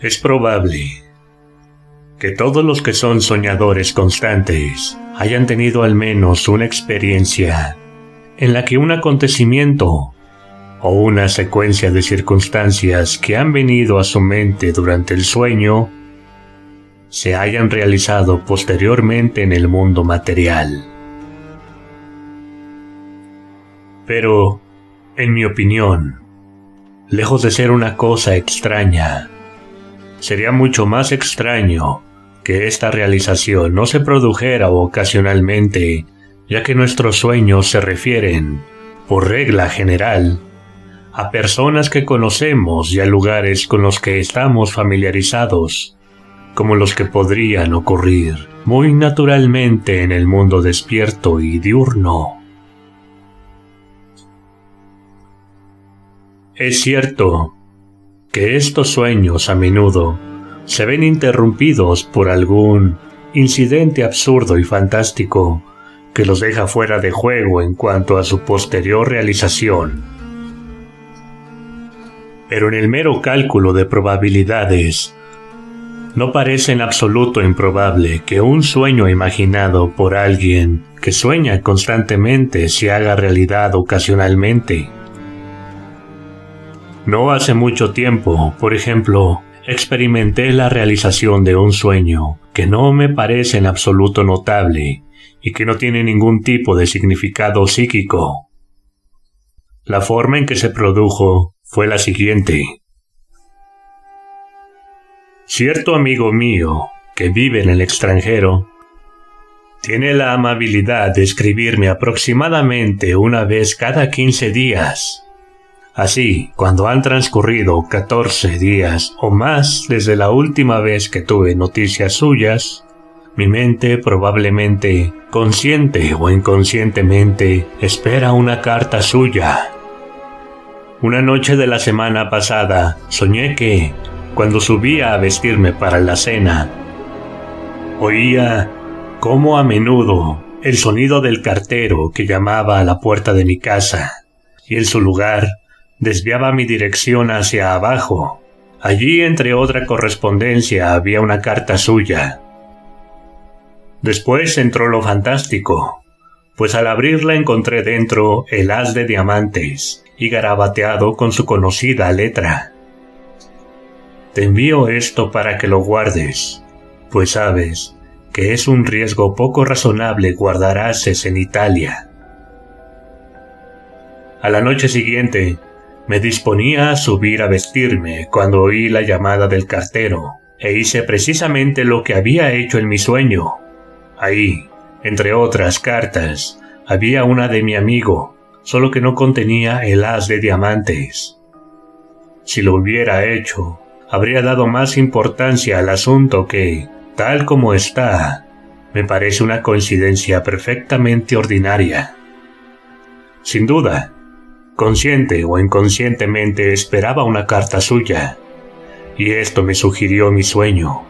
Es probable que todos los que son soñadores constantes hayan tenido al menos una experiencia en la que un acontecimiento o una secuencia de circunstancias que han venido a su mente durante el sueño se hayan realizado posteriormente en el mundo material. Pero, en mi opinión, lejos de ser una cosa extraña, sería mucho más extraño que esta realización no se produjera ocasionalmente, ya que nuestros sueños se refieren, por regla general, a personas que conocemos y a lugares con los que estamos familiarizados, como los que podrían ocurrir muy naturalmente en el mundo despierto y diurno. Es cierto que estos sueños a menudo se ven interrumpidos por algún incidente absurdo y fantástico que los deja fuera de juego en cuanto a su posterior realización. Pero en el mero cálculo de probabilidades, no parece en absoluto improbable que un sueño imaginado por alguien que sueña constantemente se haga realidad ocasionalmente. No hace mucho tiempo, por ejemplo, experimenté la realización de un sueño que no me parece en absoluto notable y que no tiene ningún tipo de significado psíquico. La forma en que se produjo fue la siguiente. Cierto amigo mío, que vive en el extranjero, tiene la amabilidad de escribirme aproximadamente una vez cada 15 días. Así, cuando han transcurrido 14 días o más desde la última vez que tuve noticias suyas, mi mente probablemente, consciente o inconscientemente, espera una carta suya. Una noche de la semana pasada, soñé que, cuando subía a vestirme para la cena, oía, como a menudo, el sonido del cartero que llamaba a la puerta de mi casa, y en su lugar, desviaba mi dirección hacia abajo. Allí, entre otra correspondencia, había una carta suya. Después entró lo fantástico, pues al abrirla encontré dentro el haz de diamantes y garabateado con su conocida letra. Te envío esto para que lo guardes, pues sabes que es un riesgo poco razonable guardar haces en Italia. A la noche siguiente, me disponía a subir a vestirme cuando oí la llamada del cartero, e hice precisamente lo que había hecho en mi sueño. Ahí, entre otras cartas, había una de mi amigo, solo que no contenía el haz de diamantes. Si lo hubiera hecho, habría dado más importancia al asunto que, tal como está, me parece una coincidencia perfectamente ordinaria. Sin duda, consciente o inconscientemente esperaba una carta suya, y esto me sugirió mi sueño.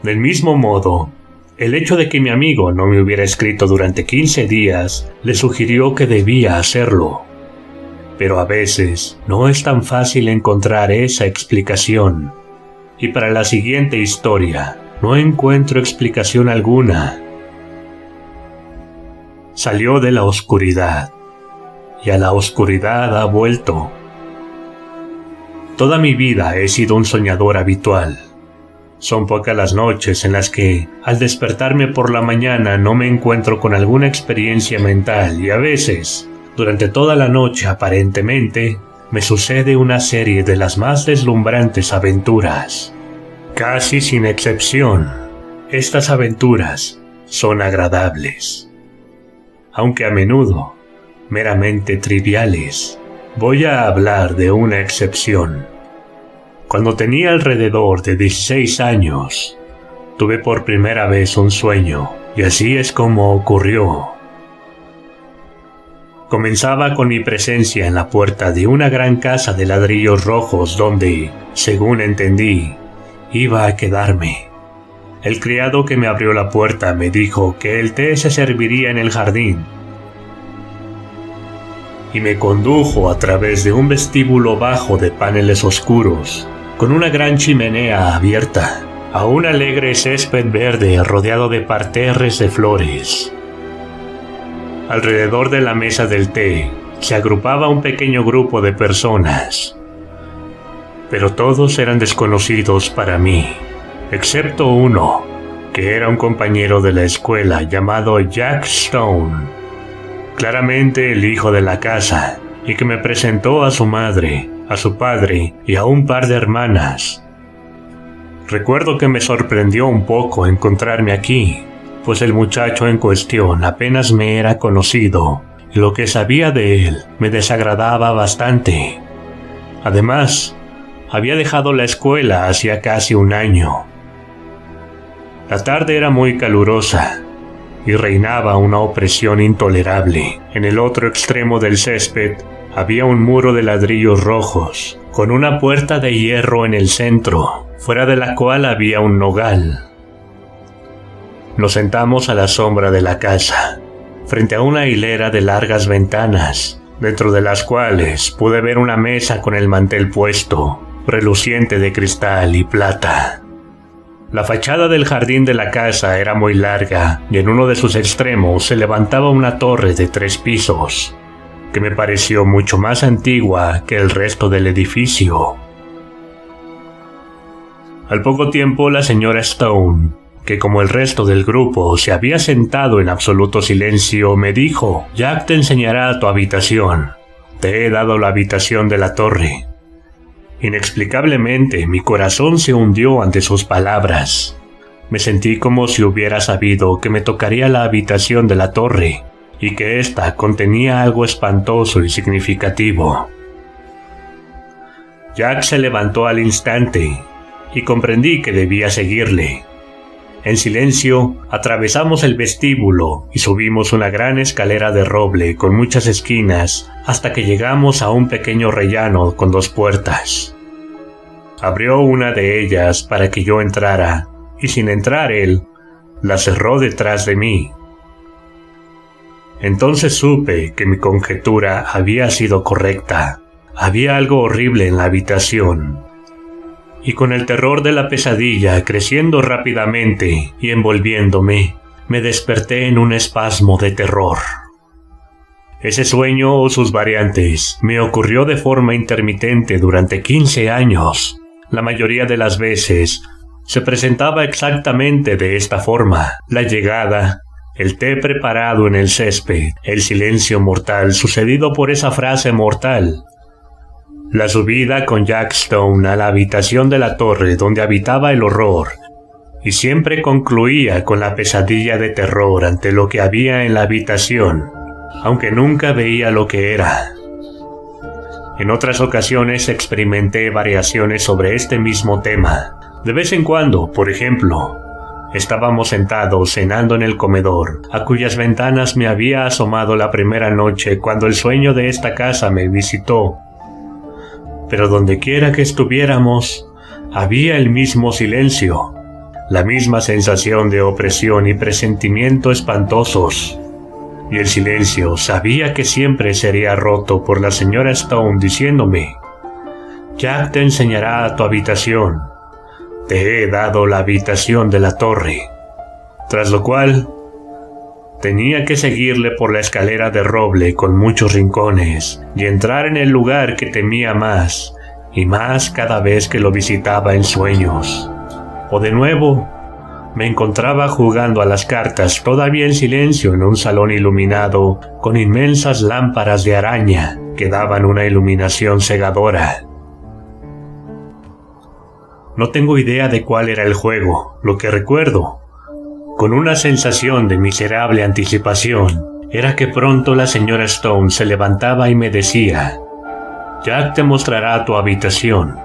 Del mismo modo, el hecho de que mi amigo no me hubiera escrito durante 15 días le sugirió que debía hacerlo. Pero a veces no es tan fácil encontrar esa explicación, y para la siguiente historia no encuentro explicación alguna. Salió de la oscuridad, y a la oscuridad ha vuelto. Toda mi vida he sido un soñador habitual. Son pocas las noches en las que, al despertarme por la mañana, no me encuentro con alguna experiencia mental y a veces, durante toda la noche aparentemente, me sucede una serie de las más deslumbrantes aventuras. Casi sin excepción, estas aventuras son agradables. Aunque a menudo, meramente triviales. Voy a hablar de una excepción. Cuando tenía alrededor de 16 años, tuve por primera vez un sueño, y así es como ocurrió. Comenzaba con mi presencia en la puerta de una gran casa de ladrillos rojos donde, según entendí, iba a quedarme. El criado que me abrió la puerta me dijo que el té se serviría en el jardín, y me condujo a través de un vestíbulo bajo de paneles oscuros, con una gran chimenea abierta, a un alegre césped verde rodeado de parterres de flores. Alrededor de la mesa del té se agrupaba un pequeño grupo de personas, pero todos eran desconocidos para mí, excepto uno, que era un compañero de la escuela llamado Jack Stone, claramente el hijo de la casa, y que me presentó a su madre, a su padre y a un par de hermanas. Recuerdo que me sorprendió un poco encontrarme aquí, pues el muchacho en cuestión apenas me era conocido, y lo que sabía de él me desagradaba bastante. Además, había dejado la escuela hacía casi un año. La tarde era muy calurosa, y reinaba una opresión intolerable. En el otro extremo del césped había un muro de ladrillos rojos, con una puerta de hierro en el centro, fuera de la cual había un nogal. Nos sentamos a la sombra de la casa, frente a una hilera de largas ventanas, dentro de las cuales pude ver una mesa con el mantel puesto, reluciente de cristal y plata. La fachada del jardín de la casa era muy larga y en uno de sus extremos se levantaba una torre de 3 pisos, que me pareció mucho más antigua que el resto del edificio. Al poco tiempo la señora Stone, que como el resto del grupo se había sentado en absoluto silencio, me dijo: «Jack te enseñará tu habitación. Te he dado la habitación de la torre». Inexplicablemente, mi corazón se hundió ante sus palabras. Me sentí como si hubiera sabido que me tocaría la habitación de la torre, y que ésta contenía algo espantoso y significativo. Jack se levantó al instante, y comprendí que debía seguirle. En silencio, atravesamos el vestíbulo y subimos una gran escalera de roble con muchas esquinas hasta que llegamos a un pequeño rellano con 2 puertas. Abrió una de ellas para que yo entrara, y sin entrar él, la cerró detrás de mí. Entonces supe que mi conjetura había sido correcta. Había algo horrible en la habitación. Y con el terror de la pesadilla creciendo rápidamente y envolviéndome, me desperté en un espasmo de terror. Ese sueño o sus variantes me ocurrió de forma intermitente durante 15 años. La mayoría de las veces se presentaba exactamente de esta forma: la llegada, el té preparado en el césped, el silencio mortal sucedido por esa frase mortal, la subida con Jack Stone a la habitación de la torre donde habitaba el horror, y siempre concluía con la pesadilla de terror ante lo que había en la habitación, aunque nunca veía lo que era. En otras ocasiones experimenté variaciones sobre este mismo tema. De vez en cuando, por ejemplo, estábamos sentados cenando en el comedor, a cuyas ventanas me había asomado la primera noche cuando el sueño de esta casa me visitó. Pero dondequiera que estuviéramos, había el mismo silencio, la misma sensación de opresión y presentimiento espantosos. Y el silencio sabía que siempre sería roto por la señora Stone diciéndome: «Jack te enseñará a tu habitación. Te he dado la habitación de la torre». Tras lo cual, tenía que seguirle por la escalera de roble con muchos rincones y entrar en el lugar que temía más y más cada vez que lo visitaba en sueños. O de nuevo, me encontraba jugando a las cartas todavía en silencio en un salón iluminado con inmensas lámparas de araña que daban una iluminación cegadora. No tengo idea de cuál era el juego. Lo que recuerdo, con una sensación de miserable anticipación, era que pronto la señora Stone se levantaba y me decía: «Jack te mostrará tu habitación.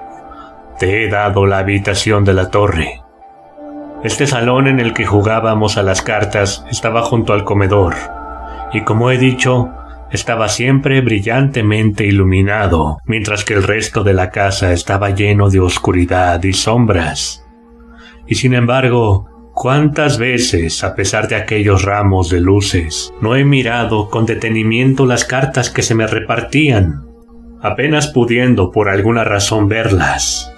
Te he dado la habitación de la torre». Este salón en el que jugábamos a las cartas estaba junto al comedor, y como he dicho, estaba siempre brillantemente iluminado, mientras que el resto de la casa estaba lleno de oscuridad y sombras. Y sin embargo, ¿cuántas veces, a pesar de aquellos ramos de luces, no he mirado con detenimiento las cartas que se me repartían, apenas pudiendo por alguna razón verlas?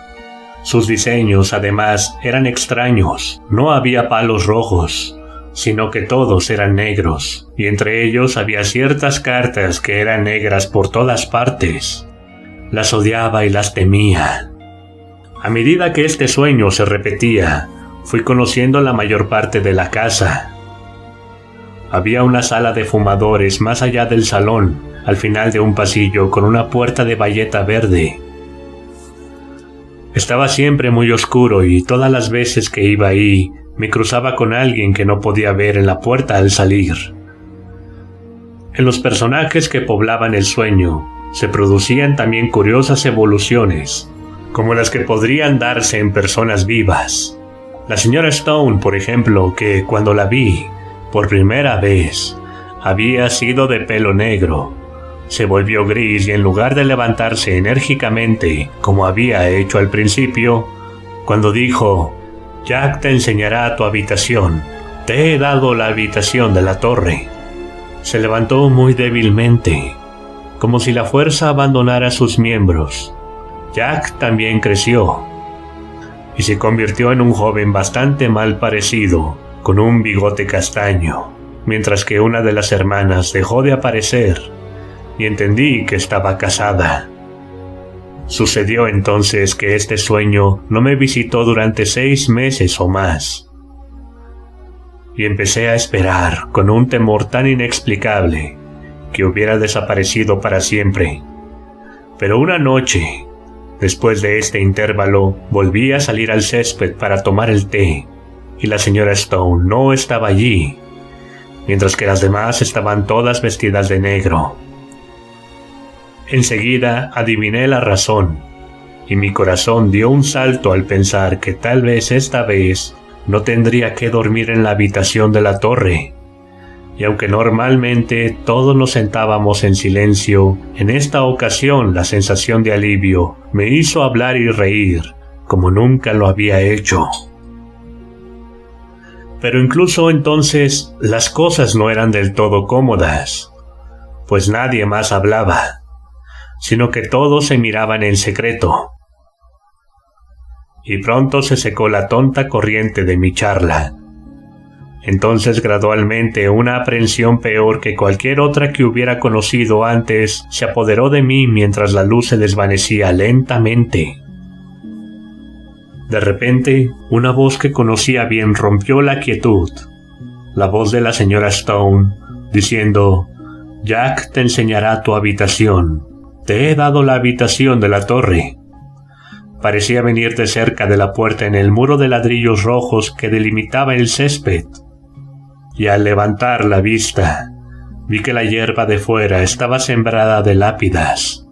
Sus diseños, además, eran extraños. No había palos rojos, sino que todos eran negros, y entre ellos había ciertas cartas que eran negras por todas partes. Las odiaba y las temía. A medida que este sueño se repetía, fui conociendo la mayor parte de la casa. Había una sala de fumadores más allá del salón, al final de un pasillo con una puerta de bayeta verde. Estaba siempre muy oscuro y todas las veces que iba ahí, me cruzaba con alguien que no podía ver en la puerta al salir. En los personajes que poblaban el sueño, se producían también curiosas evoluciones, como las que podrían darse en personas vivas. La señora Stone, por ejemplo, que cuando la vi, por primera vez, había sido de pelo negro, se volvió gris y en lugar de levantarse enérgicamente, como había hecho al principio, cuando dijo: «Jack te enseñará tu habitación, te he dado la habitación de la torre», se levantó muy débilmente, como si la fuerza abandonara sus miembros. Jack también creció y se convirtió en un joven bastante mal parecido, con un bigote castaño, mientras que una de las hermanas dejó de aparecer y entendí que estaba casada. Sucedió entonces que este sueño no me visitó durante 6 meses o más, y empecé a esperar con un temor tan inexplicable que hubiera desaparecido para siempre. Pero una noche, después de este intervalo, volví a salir al césped para tomar el té, y la señora Stone no estaba allí, mientras que las demás estaban todas vestidas de negro. Enseguida adiviné la razón, y mi corazón dio un salto al pensar que tal vez esta vez no tendría que dormir en la habitación de la torre. Y aunque normalmente todos nos sentábamos en silencio, en esta ocasión la sensación de alivio me hizo hablar y reír como nunca lo había hecho. Pero incluso entonces las cosas no eran del todo cómodas, pues nadie más hablaba, sino que todos se miraban en secreto. Y pronto se secó la tonta corriente de mi charla. Entonces gradualmente una aprensión peor que cualquier otra que hubiera conocido antes se apoderó de mí mientras la luz se desvanecía lentamente. De repente, una voz que conocía bien rompió la quietud. La voz de la señora Stone, diciendo: «Jack te enseñará tu habitación. Te he dado la habitación de la torre». Parecía venir de cerca de la puerta en el muro de ladrillos rojos que delimitaba el césped. Y al levantar la vista, vi que la hierba de fuera estaba sembrada de lápidas.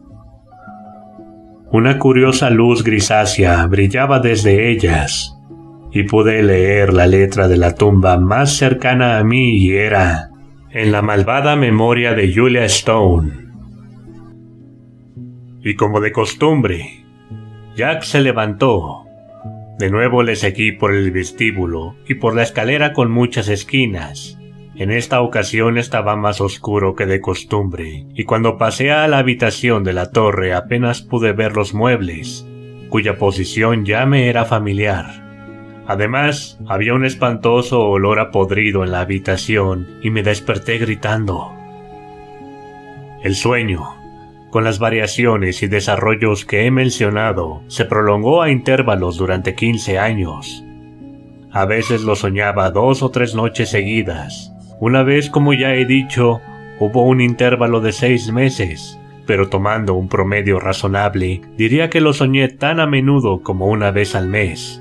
Una curiosa luz grisácea brillaba desde ellas, y pude leer la letra de la tumba más cercana a mí y era: «En la malvada memoria de Julia Stone». Y como de costumbre, Jack se levantó. De nuevo le seguí por el vestíbulo y por la escalera con muchas esquinas. En esta ocasión estaba más oscuro que de costumbre, y cuando pasé a la habitación de la torre apenas pude ver los muebles, cuya posición ya me era familiar. Además, había un espantoso olor a podrido en la habitación y me desperté gritando. El sueño, con las variaciones y desarrollos que he mencionado, se prolongó a intervalos durante 15 años. A veces lo soñaba 2 o 3 noches seguidas. Una vez, como ya he dicho, hubo un intervalo de 6 meses, pero tomando un promedio razonable, diría que lo soñé tan a menudo como una vez al mes.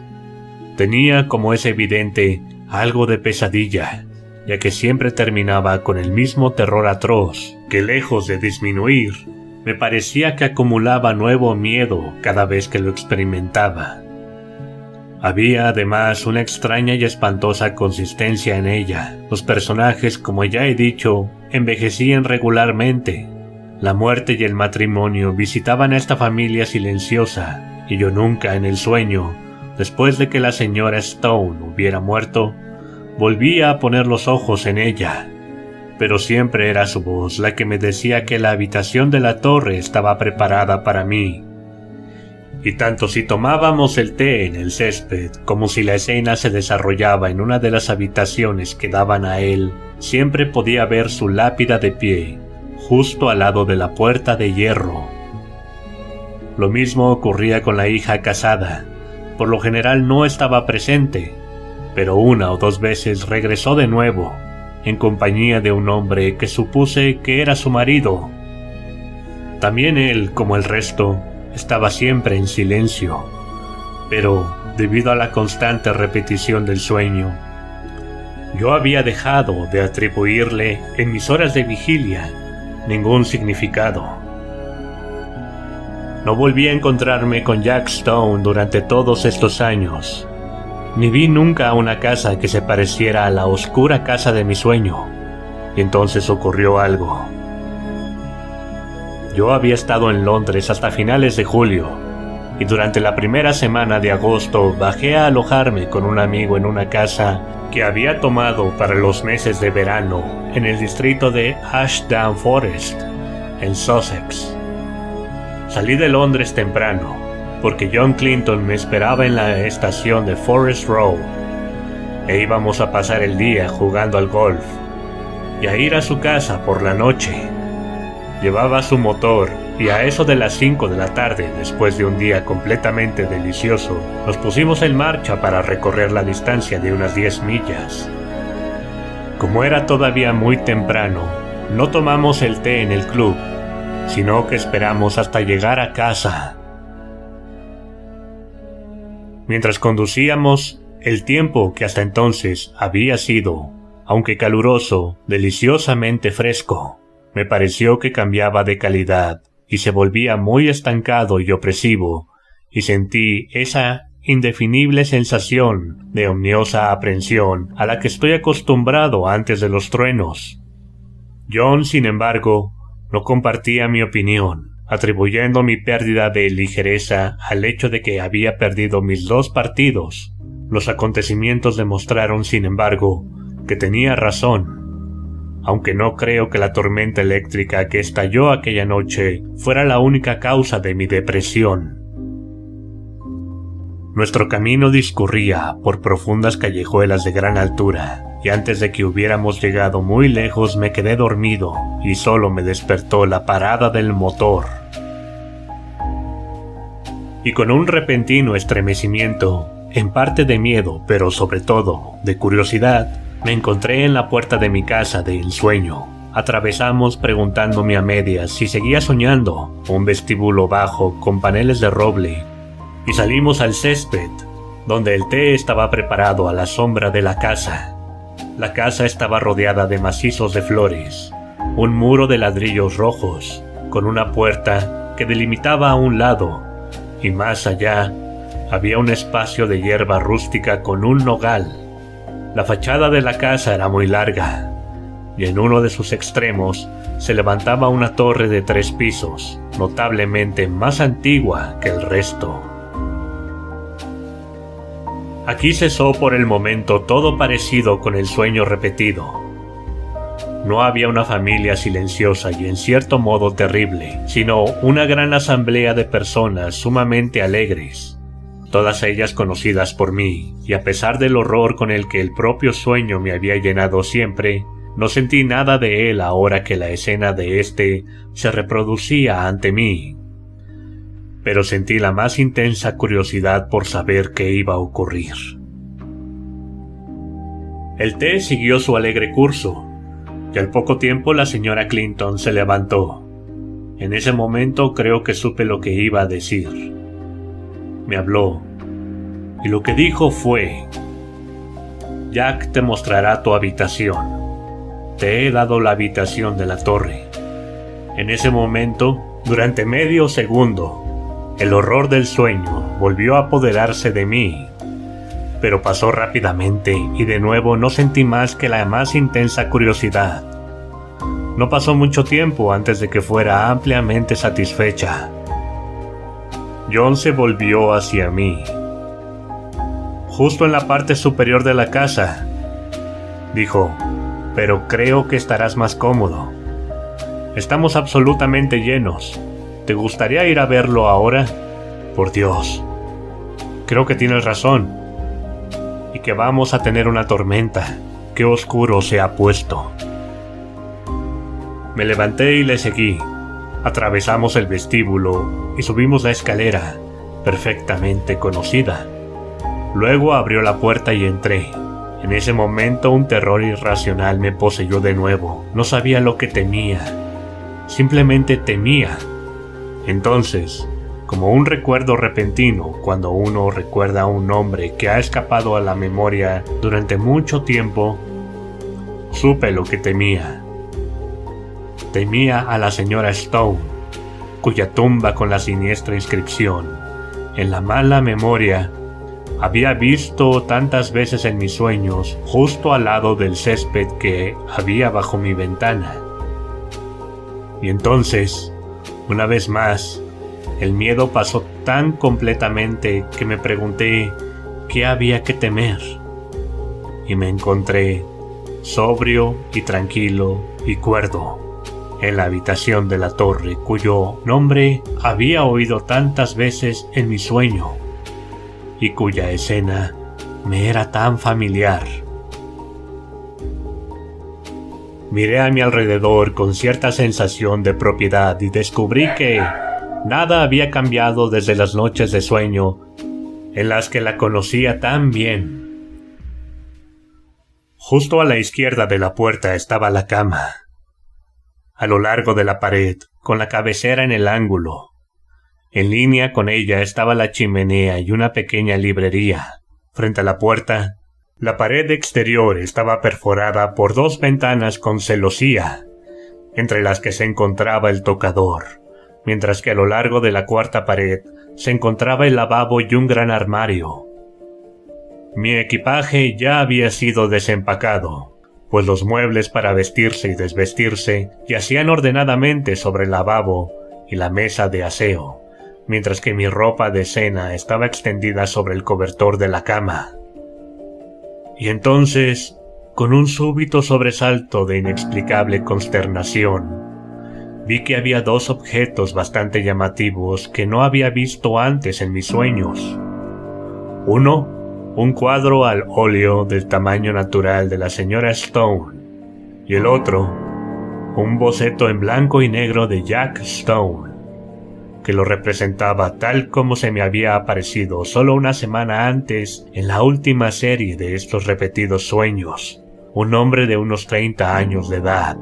Tenía, como es evidente, algo de pesadilla, ya que siempre terminaba con el mismo terror atroz, que lejos de disminuir, me parecía que acumulaba nuevo miedo cada vez que lo experimentaba. Había además una extraña y espantosa consistencia en ella. Los personajes, como ya he dicho, envejecían regularmente. La muerte y el matrimonio visitaban a esta familia silenciosa, y yo nunca en el sueño, después de que la señora Stone hubiera muerto, volvía a poner los ojos en ella. Pero siempre era su voz la que me decía que la habitación de la torre estaba preparada para mí. Y tanto si tomábamos el té en el césped como si la escena se desarrollaba en una de las habitaciones que daban a él, siempre podía ver su lápida de pie, justo al lado de la puerta de hierro. Lo mismo ocurría con la hija casada. Por lo general no estaba presente, pero una o dos veces regresó de nuevo, en compañía de un hombre que supuse que era su marido. También él, como el resto, estaba siempre en silencio, pero debido a la constante repetición del sueño, yo había dejado de atribuirle en mis horas de vigilia ningún significado. No volví a encontrarme con Jack Stone durante todos estos años, ni vi nunca a una casa que se pareciera a la oscura casa de mi sueño, y entonces ocurrió algo. Yo había estado en Londres hasta finales de julio, y durante la primera semana de agosto bajé a alojarme con un amigo en una casa que había tomado para los meses de verano en el distrito de Ashdown Forest, en Sussex. Salí de Londres temprano, porque John Clinton me esperaba en la estación de Forest Row, e íbamos a pasar el día jugando al golf, y a ir a su casa por la noche. Llevaba su motor, y a eso de las 5 de la tarde, después de un día completamente delicioso, nos pusimos en marcha para recorrer la distancia de unas 10 millas. Como era todavía muy temprano, no tomamos el té en el club, sino que esperamos hasta llegar a casa. Mientras conducíamos, el tiempo que hasta entonces había sido, aunque caluroso, deliciosamente fresco, me pareció que cambiaba de calidad y se volvía muy estancado y opresivo, y sentí esa indefinible sensación de ominosa aprensión a la que estoy acostumbrado antes de los truenos. John, sin embargo, no compartía mi opinión, atribuyendo mi pérdida de ligereza al hecho de que había perdido mis 2 partidos. Los acontecimientos demostraron, sin embargo, que tenía razón, aunque no creo que la tormenta eléctrica que estalló aquella noche fuera la única causa de mi depresión. Nuestro camino discurría por profundas callejuelas de gran altura, y antes de que hubiéramos llegado muy lejos me quedé dormido y solo me despertó la parada del motor. Y con un repentino estremecimiento, en parte de miedo, pero sobre todo de curiosidad, me encontré en la puerta de mi casa de ensueño. Atravesamos preguntándome a medias si seguía soñando un vestíbulo bajo con paneles de roble, y salimos al césped, donde el té estaba preparado a la sombra de la casa. La casa estaba rodeada de macizos de flores, un muro de ladrillos rojos, con una puerta que delimitaba a un lado, y más allá había un espacio de hierba rústica con un nogal. La fachada de la casa era muy larga, y en uno de sus extremos se levantaba una torre de 3 pisos, notablemente más antigua que el resto. Aquí cesó por el momento todo parecido con el sueño repetido. No había una familia silenciosa y en cierto modo terrible, sino una gran asamblea de personas sumamente alegres, todas ellas conocidas por mí, y a pesar del horror con el que el propio sueño me había llenado siempre, no sentí nada de él ahora que la escena de este se reproducía ante mí. Pero sentí la más intensa curiosidad por saber qué iba a ocurrir. El té siguió su alegre curso, y al poco tiempo la señora Clinton se levantó. En ese momento creo que supe lo que iba a decir. Me habló, y lo que dijo fue: Jack te mostrará tu habitación. Te he dado la habitación de la torre. En ese momento, durante medio segundo, el horror del sueño volvió a apoderarse de mí, pero pasó rápidamente y de nuevo no sentí más que la más intensa curiosidad. No pasó mucho tiempo antes de que fuera ampliamente satisfecha. John se volvió hacia mí. Justo en la parte superior de la casa, dijo, pero creo que estarás más cómodo. Estamos absolutamente llenos. ¿Te gustaría ir a verlo ahora? Por Dios, creo que tienes razón, y que vamos a tener una tormenta. Qué oscuro se ha puesto. Me levanté y le seguí. Atravesamos el vestíbulo y subimos la escalera, perfectamente conocida. Luego abrió la puerta y entré. En ese momento un terror irracional me poseyó de nuevo. No sabía lo que temía. Simplemente temía. Entonces, como un recuerdo repentino, cuando uno recuerda a un nombre que ha escapado a la memoria durante mucho tiempo, supe lo que temía. Temía a la señora Stone, cuya tumba con la siniestra inscripción, en la mala memoria, había visto tantas veces en mis sueños, justo al lado del césped que había bajo mi ventana. Y entonces, una vez más, el miedo pasó tan completamente que me pregunté qué había que temer. Y me encontré sobrio y tranquilo y cuerdo en la habitación de la torre cuyo nombre había oído tantas veces en mi sueño y cuya escena me era tan familiar. Miré a mi alrededor con cierta sensación de propiedad y descubrí que nada había cambiado desde las noches de sueño en las que la conocía tan bien. Justo a la izquierda de la puerta estaba la cama. A lo largo de la pared, con la cabecera en el ángulo. En línea con ella estaba la chimenea y una pequeña librería. Frente a la puerta, la pared exterior estaba perforada por dos ventanas con celosía, entre las que se encontraba el tocador, mientras que a lo largo de la cuarta pared se encontraba el lavabo y un gran armario. Mi equipaje ya había sido desempacado, pues los muebles para vestirse y desvestirse yacían ordenadamente sobre el lavabo y la mesa de aseo, mientras que mi ropa de cena estaba extendida sobre el cobertor de la cama. Y entonces, con un súbito sobresalto de inexplicable consternación, vi que había dos objetos bastante llamativos que no había visto antes en mis sueños. Uno, un cuadro al óleo del tamaño natural de la señora Stone, y el otro, un boceto en blanco y negro de Jack Stone, que lo representaba tal como se me había aparecido solo una semana antes en la última serie de estos repetidos sueños. Un hombre de unos 30 años de edad,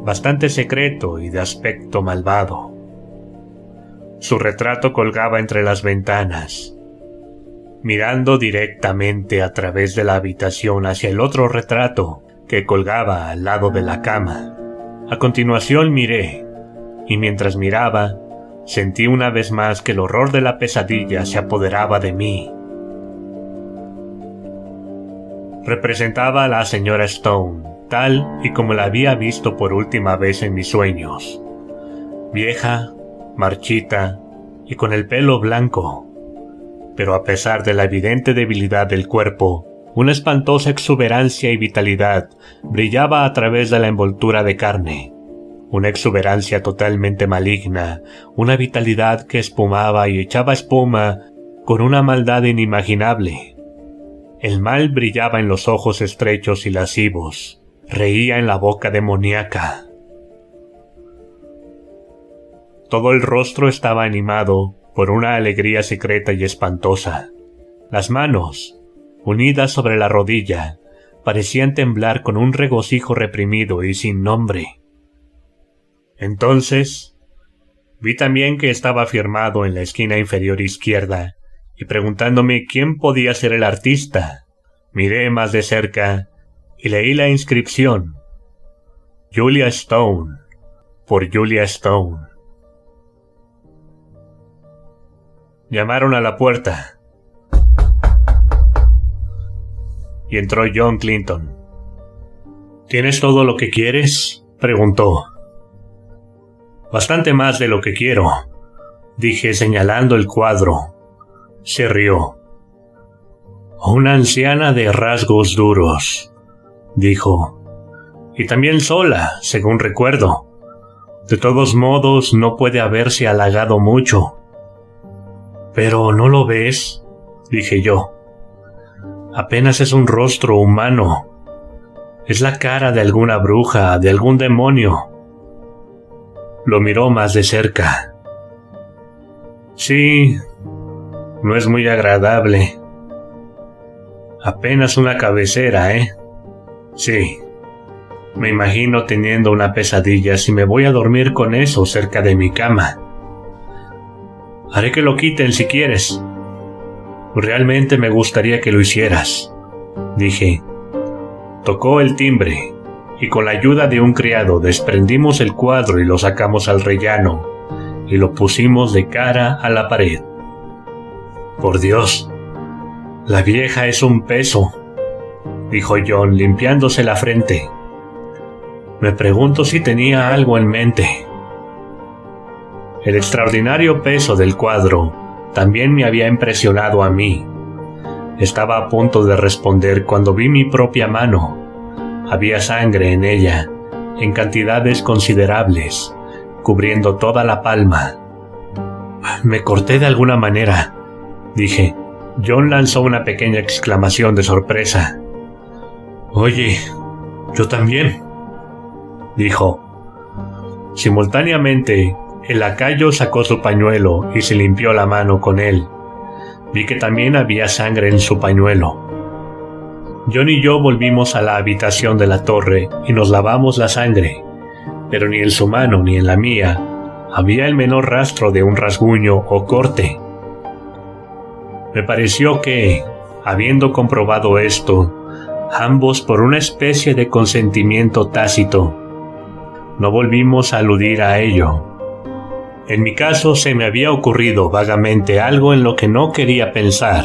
bastante secreto y de aspecto malvado. Su retrato colgaba entre las ventanas, mirando directamente a través de la habitación hacia el otro retrato que colgaba al lado de la cama. A continuación miré, y mientras miraba, sentí una vez más que el horror de la pesadilla se apoderaba de mí. Representaba a la señora Stone, tal y como la había visto por última vez en mis sueños. Vieja, marchita y con el pelo blanco. Pero a pesar de la evidente debilidad del cuerpo, una espantosa exuberancia y vitalidad brillaba a través de la envoltura de carne. Una exuberancia totalmente maligna, una vitalidad que espumaba y echaba espuma con una maldad inimaginable. El mal brillaba en los ojos estrechos y lascivos, reía en la boca demoníaca. Todo el rostro estaba animado por una alegría secreta y espantosa. Las manos, unidas sobre la rodilla, parecían temblar con un regocijo reprimido y sin nombre. Entonces, vi también que estaba firmado en la esquina inferior izquierda, y preguntándome quién podía ser el artista, miré más de cerca y leí la inscripción: Julia Stone, por Julia Stone. Llamaron a la puerta, y entró John Clinton. ¿Tienes todo lo que quieres?, preguntó. Bastante más de lo que quiero, dije señalando el cuadro. Se rió. Una anciana de rasgos duros, dijo, y también sola, según recuerdo. De todos modos, no puede haberse halagado mucho. «¿Pero no lo ves?», dije yo. «Apenas es un rostro humano. Es la cara de alguna bruja, de algún demonio». Lo miró más de cerca. «Sí, no es muy agradable. Apenas una cabecera, ¿eh? Sí. Me imagino teniendo una pesadilla si me voy a dormir con eso cerca de mi cama. Haré que lo quiten si quieres. Realmente me gustaría que lo hicieras», dije. Tocó el timbre y con la ayuda de un criado desprendimos el cuadro y lo sacamos al rellano y lo pusimos de cara a la pared. «Por Dios, la vieja es un peso», dijo John limpiándose la frente. Me pregunto si tenía algo en mente. El extraordinario peso del cuadro también me había impresionado a mí. Estaba a punto de responder cuando vi mi propia mano. Había sangre en ella, en cantidades considerables, cubriendo toda la palma. «Me corté de alguna manera», dije. John lanzó una pequeña exclamación de sorpresa. «Oye, yo también», dijo. Simultáneamente, el lacayo sacó su pañuelo y se limpió la mano con él. Vi que también había sangre en su pañuelo. John y yo volvimos a la habitación de la torre y nos lavamos la sangre, pero ni en su mano ni en la mía había el menor rastro de un rasguño o corte. Me pareció que, habiendo comprobado esto, ambos por una especie de consentimiento tácito, no volvimos a aludir a ello. En mi caso se me había ocurrido vagamente algo en lo que no quería pensar.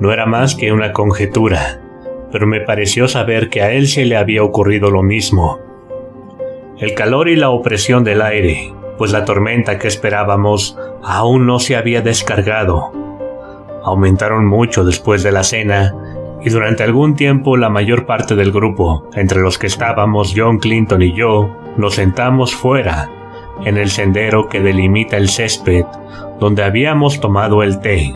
No era más que una conjetura, pero me pareció saber que a él se le había ocurrido lo mismo. El calor y la opresión del aire, pues la tormenta que esperábamos aún no se había descargado, aumentaron mucho después de la cena, y durante algún tiempo la mayor parte del grupo, entre los que estábamos John Clinton y yo, nos sentamos fuera, en el sendero que delimita el césped, donde habíamos tomado el té.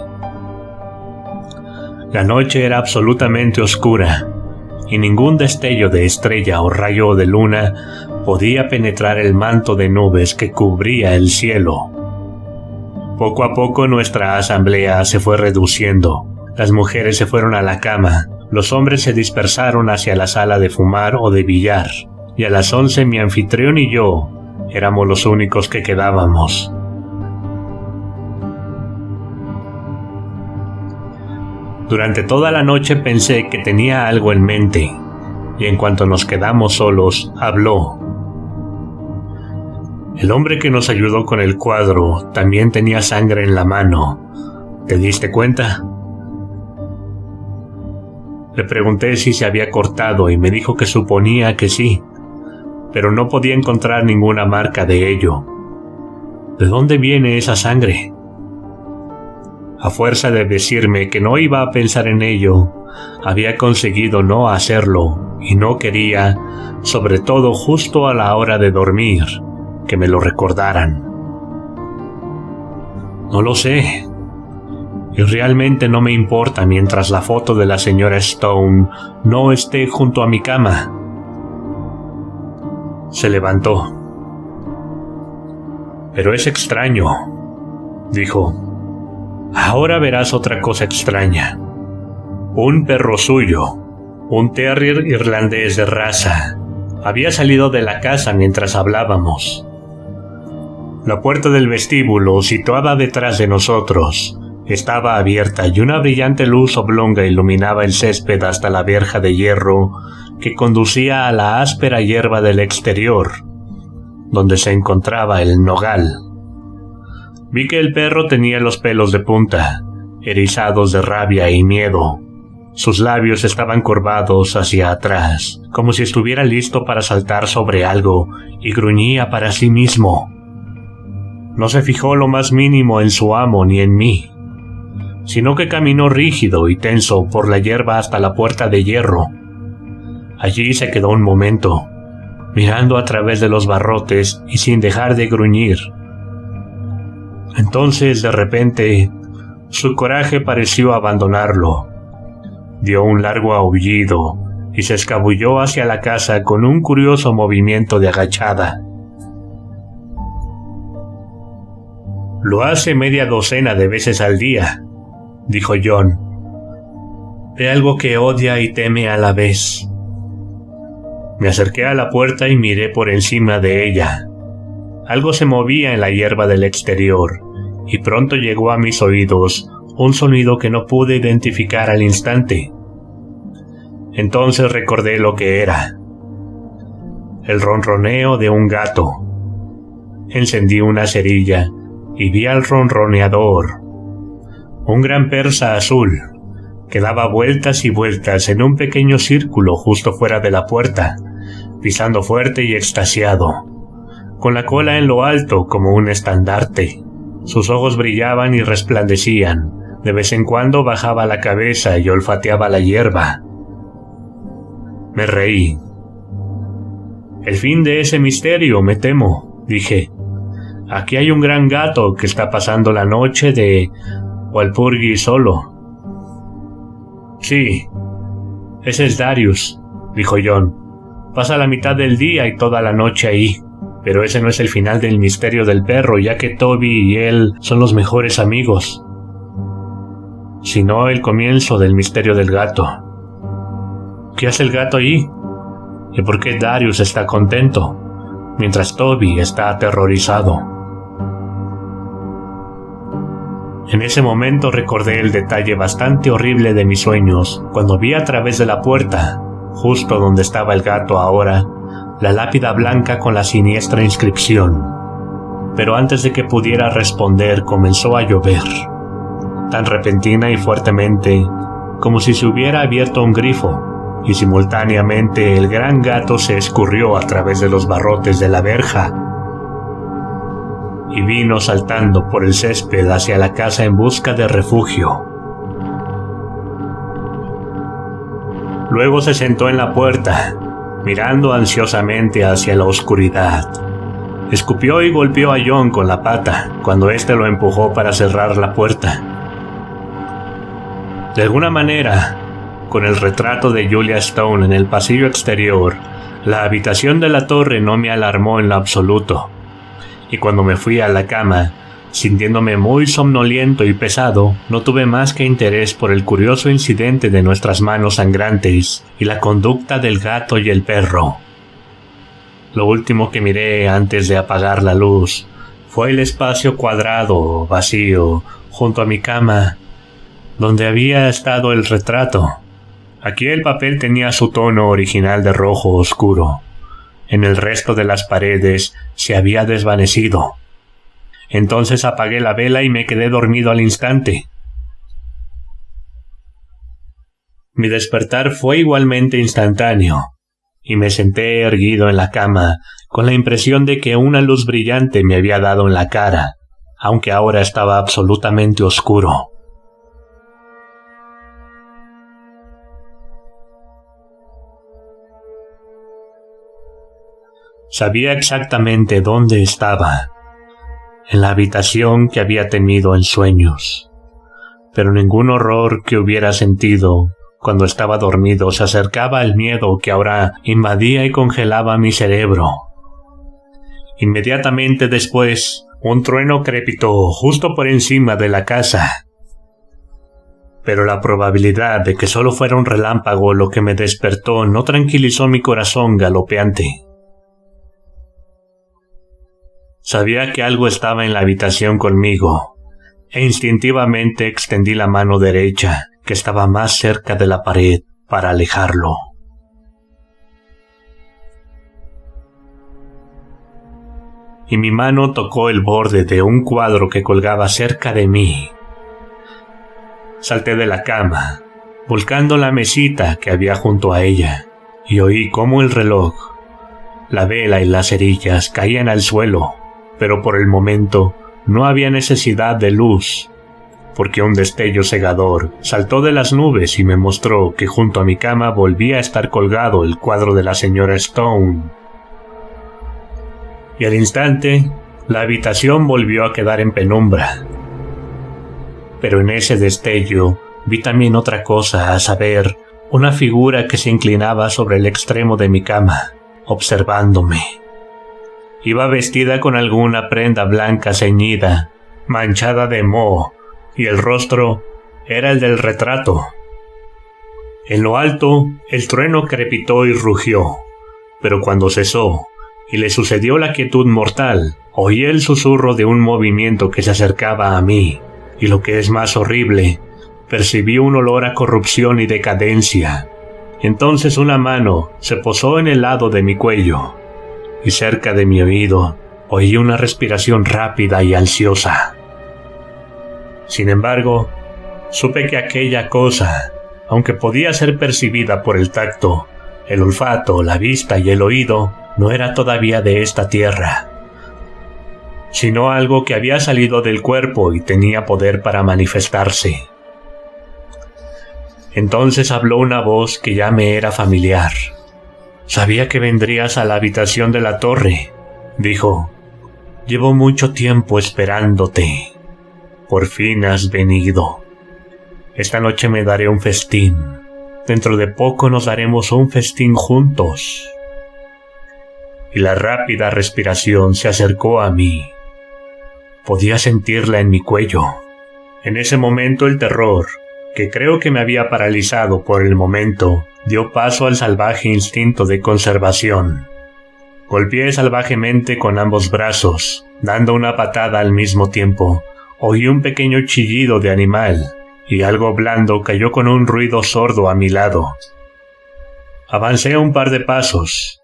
La noche era absolutamente oscura, y ningún destello de estrella o rayo de luna podía penetrar el manto de nubes que cubría el cielo. Poco a poco nuestra asamblea se fue reduciendo. Las mujeres se fueron a la cama, los hombres se dispersaron hacia la sala de fumar o de billar, y a las 11 mi anfitrión y yo éramos los únicos que quedábamos. Durante toda la noche pensé que tenía algo en mente, y en cuanto nos quedamos solos, habló. «El hombre que nos ayudó con el cuadro también tenía sangre en la mano. ¿Te diste cuenta?». Le pregunté si se había cortado y me dijo que suponía que sí, pero no podía encontrar ninguna marca de ello. ¿De dónde viene esa sangre? A fuerza de decirme que no iba a pensar en ello, había conseguido no hacerlo y no quería, sobre todo justo a la hora de dormir, que me lo recordaran. No lo sé. Y realmente no me importa mientras la foto de la señora Stone no esté junto a mi cama. Se levantó. «Pero es extraño», dijo. «Ahora verás otra cosa extraña. Un perro suyo, un terrier irlandés de raza, había salido de la casa mientras hablábamos. La puerta del vestíbulo, situada detrás de nosotros, estaba abierta y una brillante luz oblonga iluminaba el césped hasta la verja de hierro que conducía a la áspera hierba del exterior, donde se encontraba el nogal. Vi que el perro tenía los pelos de punta, erizados de rabia y miedo. Sus labios estaban curvados hacia atrás, como si estuviera listo para saltar sobre algo, y gruñía para sí mismo. No se fijó lo más mínimo en su amo ni en mí, sino que caminó rígido y tenso por la hierba hasta la puerta de hierro. Allí se quedó un momento, mirando a través de los barrotes y sin dejar de gruñir. Entonces, de repente, su coraje pareció abandonarlo. Dio un largo aullido y se escabulló hacia la casa con un curioso movimiento de agachada. «Lo hace media docena de veces al día», dijo John, «de algo que odia y teme a la vez». Me acerqué a la puerta y miré por encima de ella. Algo se movía en la hierba del exterior, y pronto llegó a mis oídos un sonido que no pude identificar al instante. Entonces recordé lo que era: el ronroneo de un gato. Encendí una cerilla y vi al ronroneador, un gran persa azul, que daba vueltas y vueltas en un pequeño círculo justo fuera de la puerta, pisando fuerte y extasiado, con la cola en lo alto como un estandarte. Sus ojos brillaban y resplandecían. De vez en cuando bajaba la cabeza y olfateaba la hierba. Me reí. «El fin de ese misterio, me temo», dije. «Aquí hay un gran gato que está pasando la noche de Walpurgi solo». «Sí, ese es Darius», dijo John. «Pasa la mitad del día y toda la noche ahí. Pero ese no es el final del misterio del perro, ya que Toby y él son los mejores amigos, sino el comienzo del misterio del gato». «¿Qué hace el gato allí? ¿Y por qué Darius está contento, mientras Toby está aterrorizado?» En ese momento recordé el detalle bastante horrible de mis sueños, cuando vi a través de la puerta, justo donde estaba el gato ahora, la lápida blanca con la siniestra inscripción. Pero antes de que pudiera responder, comenzó a llover, tan repentina y fuertemente, como si se hubiera abierto un grifo, y simultáneamente el gran gato se escurrió a través de los barrotes de la verja y vino saltando por el césped hacia la casa en busca de refugio. Luego se sentó en la puerta, mirando ansiosamente hacia la oscuridad. Escupió y golpeó a John con la pata cuando éste lo empujó para cerrar la puerta. De alguna manera, con el retrato de Julia Stone en el pasillo exterior, la habitación de la torre no me alarmó en lo absoluto, y cuando me fui a la cama, sintiéndome muy somnoliento y pesado, no tuve más que interés por el curioso incidente de nuestras manos sangrantes y la conducta del gato y el perro. Lo último que miré antes de apagar la luz fue el espacio cuadrado, vacío, junto a mi cama, donde había estado el retrato. Aquí el papel tenía su tono original de rojo oscuro. En el resto de las paredes se había desvanecido. Entonces apagué la vela y me quedé dormido al instante. Mi despertar fue igualmente instantáneo, y me senté erguido en la cama, con la impresión de que una luz brillante me había dado en la cara, aunque ahora estaba absolutamente oscuro. Sabía exactamente dónde estaba, en la habitación que había tenido en sueños, pero ningún horror que hubiera sentido cuando estaba dormido se acercaba al miedo que ahora invadía y congelaba mi cerebro. Inmediatamente después, un trueno crepitó justo por encima de la casa, pero la probabilidad de que solo fuera un relámpago lo que me despertó no tranquilizó mi corazón galopeante. Sabía que algo estaba en la habitación conmigo, e instintivamente extendí la mano derecha, que estaba más cerca de la pared, para alejarlo. Y mi mano tocó el borde de un cuadro que colgaba cerca de mí. Salté de la cama, volcando la mesita que había junto a ella, y oí cómo el reloj, la vela y las cerillas caían al suelo. Pero por el momento no había necesidad de luz, porque un destello cegador saltó de las nubes y me mostró que junto a mi cama volvía a estar colgado el cuadro de la señora Stone. Y al instante, La habitación volvió a quedar en penumbra. Pero en ese destello vi también otra cosa, a saber, una figura que se inclinaba sobre el extremo de mi cama, observándome. Iba vestida con alguna prenda blanca ceñida, manchada de moho, y el rostro era el del retrato. En lo alto, el trueno crepitó y rugió, pero cuando cesó, y le sucedió la quietud mortal, oí el susurro de un movimiento que se acercaba a mí, y lo que es más horrible, percibí un olor a corrupción y decadencia. Entonces una mano se posó en el lado de mi cuello, y cerca de mi oído oí una respiración rápida y ansiosa. Sin embargo, supe que aquella cosa, aunque podía ser percibida por el tacto, el olfato, la vista y el oído, no era todavía de esta tierra, sino algo que había salido del cuerpo y tenía poder para manifestarse. Entonces habló una voz que ya me era familiar. «Sabía que vendrías a la habitación de la torre», dijo. «Llevo mucho tiempo esperándote. Por fin has venido. Esta noche me daré un festín. Dentro de poco nos daremos un festín juntos». Y la rápida respiración se acercó a mí. Podía sentirla en mi cuello. En ese momento el terror, que creo que me había paralizado por el momento, dio paso al salvaje instinto de conservación. Golpeé salvajemente con ambos brazos, dando una patada al mismo tiempo. Oí un pequeño chillido de animal, y algo blando cayó con un ruido sordo a mi lado. Avancé un par de pasos,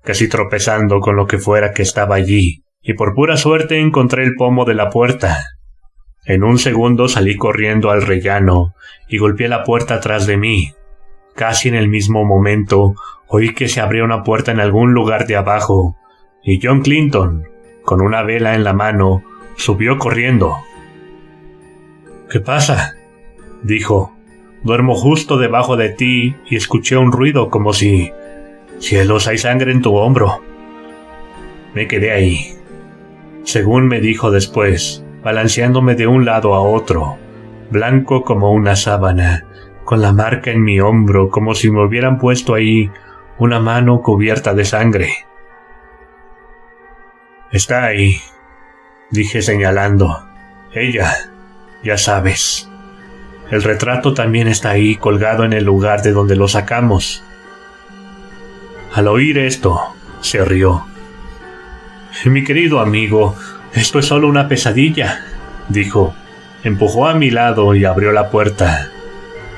casi tropezando con lo que fuera que estaba allí, y por pura suerte encontré el pomo de la puerta. En un segundo salí corriendo al rellano y golpeé la puerta tras de mí. Casi en el mismo momento oí que se abrió una puerta en algún lugar de abajo, y John Clinton, con una vela en la mano, subió corriendo. «¿Qué pasa?», dijo. «Duermo justo debajo de ti y escuché un ruido como si... ¡Cielos, hay sangre en tu hombro!». Me quedé ahí, según me dijo después, balanceándome de un lado a otro, blanco como una sábana, con la marca en mi hombro como si me hubieran puesto ahí una mano cubierta de sangre. «Está ahí», dije señalando. «Ella, ya sabes. El retrato también está ahí colgado en el lugar de donde lo sacamos». Al oír esto, se rió. «Mi querido amigo, esto es solo una pesadilla», dijo. Empujó a mi lado y abrió la puerta.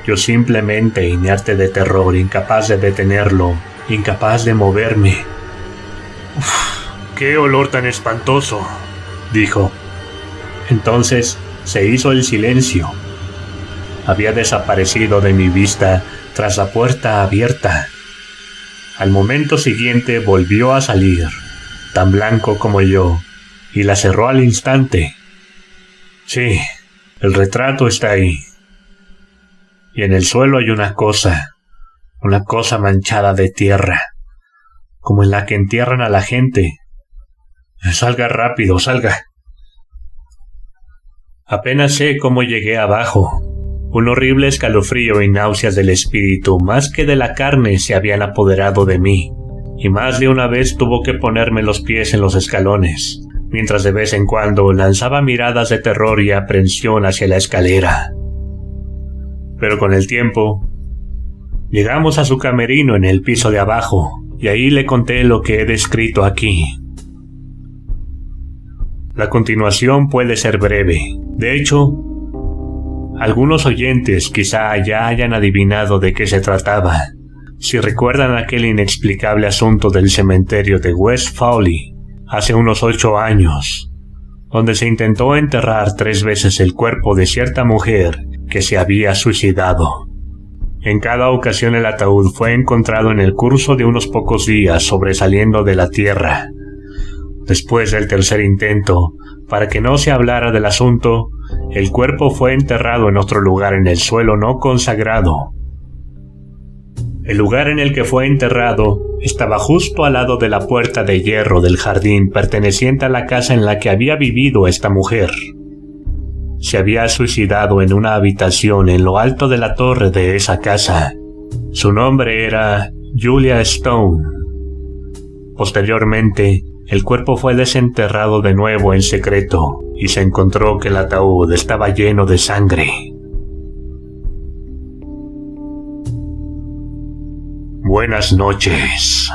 Yo simplemente inerte de terror, incapaz de detenerlo, incapaz de moverme. «Uf, qué olor tan espantoso», dijo. Entonces se hizo el silencio. Había desaparecido de mi vista tras la puerta abierta. Al momento siguiente volvió a salir, tan blanco como yo, y la cerró al instante. «Sí, el retrato está ahí. Y en el suelo hay una cosa manchada de tierra, como en la que entierran a la gente. Salga rápido, salga». Apenas sé cómo llegué abajo. Un horrible escalofrío y náuseas del espíritu, más que de la carne, se habían apoderado de mí, y más de una vez tuvo que ponerme los pies en los escalones, mientras de vez en cuando lanzaba miradas de terror y aprensión hacia la escalera. Pero con el tiempo, llegamos a su camerino en el piso de abajo, y ahí le conté lo que he descrito aquí. La continuación puede ser breve. De hecho, algunos oyentes quizá ya hayan adivinado de qué se trataba, si recuerdan aquel inexplicable asunto del cementerio de West Fawley hace unos 8 años, donde se intentó enterrar 3 veces el cuerpo de cierta mujer que se había suicidado. En cada ocasión el ataúd fue encontrado en el curso de unos pocos días sobresaliendo de la tierra. Después del tercer intento, para que no se hablara del asunto, el cuerpo fue enterrado en otro lugar en el suelo no consagrado. El lugar en el que fue enterrado estaba justo al lado de la puerta de hierro del jardín perteneciente a la casa en la que había vivido esta mujer. Se había suicidado en una habitación en lo alto de la torre de esa casa. Su nombre era Julia Stone. Posteriormente, el cuerpo fue desenterrado de nuevo en secreto y se encontró que el ataúd estaba lleno de sangre. Buenas noches.